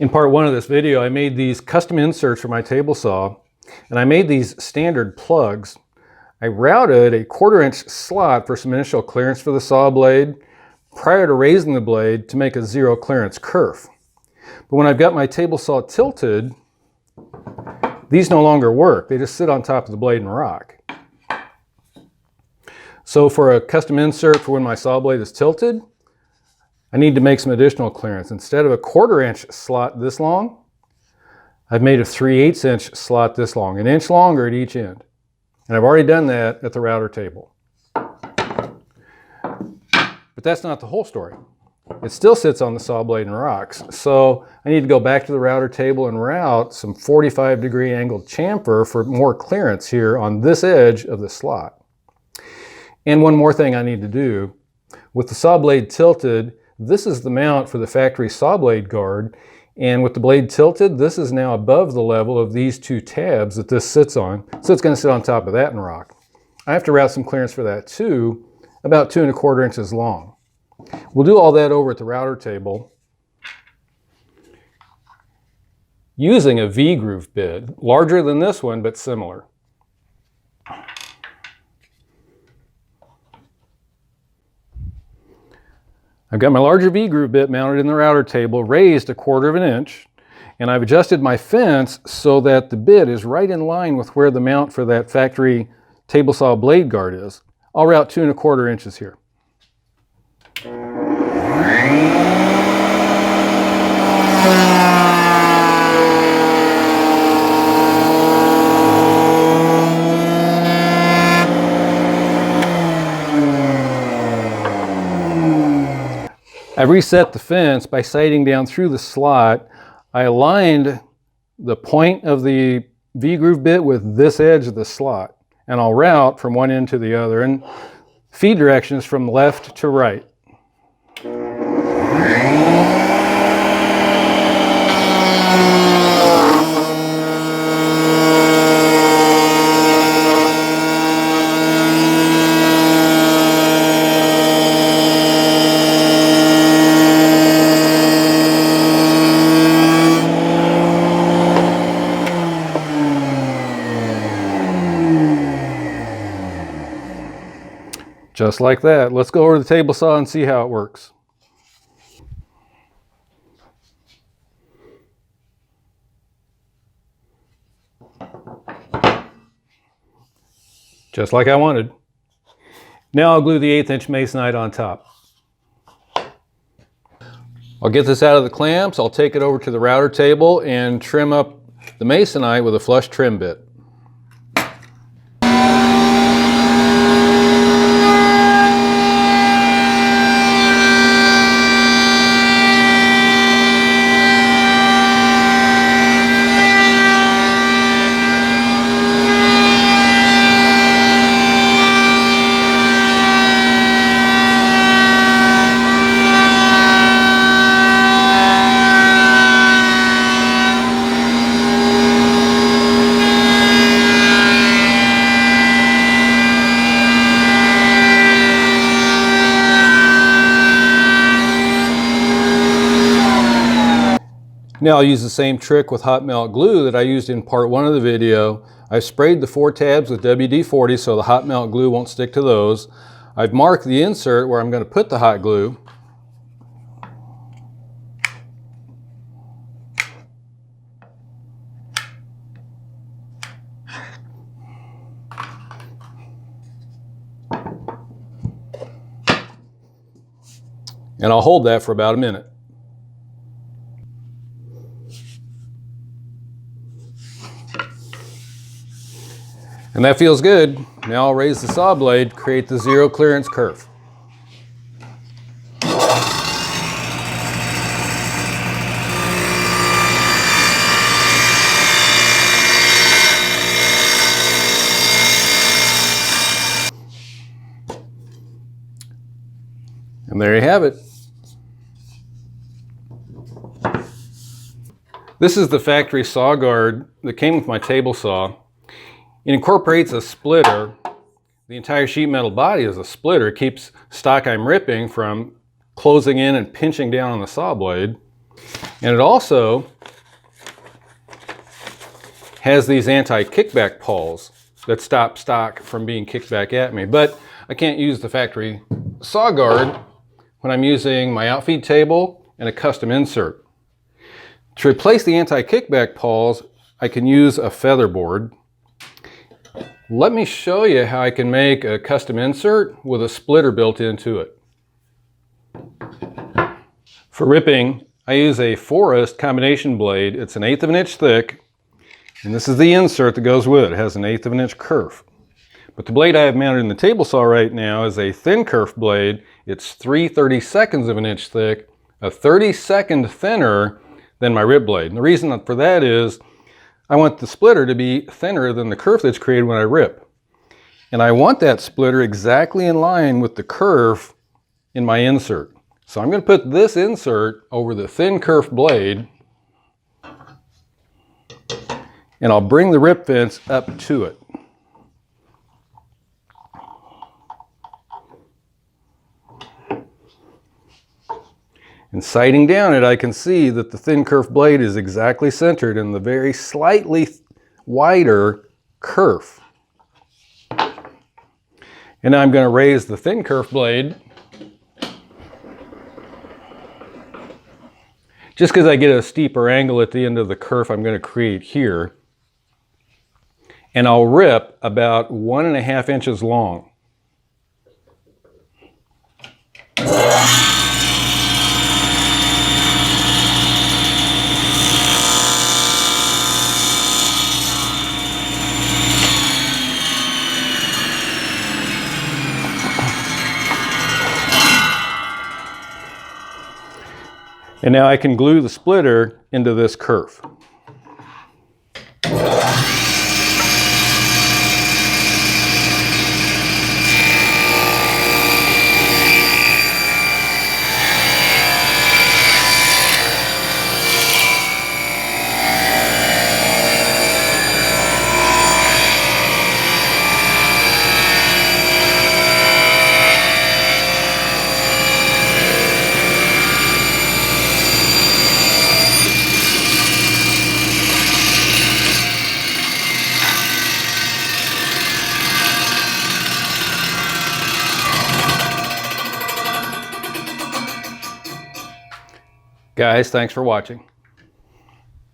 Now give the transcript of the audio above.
In part one of this video, I made these custom inserts for my table saw, and I made these standard plugs. I routed a 1/4 inch slot for some initial clearance for the saw blade prior to raising the blade to make a zero clearance kerf. But when I've got my table saw tilted, these no longer work. They just sit on top of the blade and rock. So for a custom insert for when my saw blade is tilted, I need to make some additional clearance. Instead of a 1/4 inch slot this long, I've made a 3/8 inch slot this long, an inch longer at each end. And I've already done that at the router table. But that's not the whole story. It still sits on the saw blade and rocks. So I need to go back to the router table and route some 45-degree angled chamfer for more clearance here on this edge of the slot. And one more thing I need to do. With the saw blade tilted, this is the mount for the factory saw blade guard. And with the blade tilted, this is now above the level of these two tabs that this sits on. So it's going to sit on top of that and rock. I have to route some clearance for that too, about 2 1/4 inches long. We'll do all that over at the router table using a V-groove bit, larger than this one, but similar. I've got my larger V-groove bit mounted in the router table, raised a 1/4 inch, and I've adjusted my fence so that the bit is right in line with where the mount for that factory table saw blade guard is. I'll route 2 1/4 inches here. I've reset the fence by sighting down through the slot. I aligned the point of the V-groove bit with this edge of the slot, and I'll route from one end to the other, and feed directions from left to right. Just like that. Let's go over to the table saw and see how it works. Just like I wanted. Now I'll glue the 1/8 inch masonite on top. I'll get this out of the clamps. I'll take it over to the router table and trim up the masonite with a flush trim bit. Now I'll use the same trick with hot melt glue that I used in part one of the video. I've sprayed the 4 tabs with WD-40 so the hot melt glue won't stick to those. I've marked the insert where I'm going to put the hot glue. And I'll hold that for about a minute. And that feels good. Now I'll raise the saw blade, create the zero clearance kerf. And there you have it. This is the factory saw guard that came with my table saw. It incorporates a splitter. The entire sheet metal body is a splitter. It keeps stock I'm ripping from closing in and pinching down on the saw blade. And it also has these anti-kickback pawls that stop stock from being kicked back at me. But I can't use the factory saw guard when I'm using my outfeed table and a custom insert. To replace the anti-kickback pawls, I can use a feather board. Let me show you how I can make a custom insert with a splitter built into it. For ripping, I use a Forrest combination blade. It's 1/8 of an inch thick, and this is the insert that goes with it. It has 1/8 of an inch kerf. But the blade I have mounted in the table saw right now is a thin kerf blade. It's 3/32 of an inch thick, a 32nd thinner than my rip blade. And the reason for that is I want the splitter to be thinner than the kerf that's created when I rip. And I want that splitter exactly in line with the kerf in my insert. So I'm going to put this insert over the thin kerf blade, and I'll bring the rip fence up to it. And sighting down it, I can see that the thin kerf blade is exactly centered in the very slightly wider kerf. And now I'm going to raise the thin kerf blade just because I get a steeper angle at the end of the kerf I'm going to create here. And I'll rip about 1.5 inches long. And now I can glue the splitter into this kerf. Guys, thanks for watching.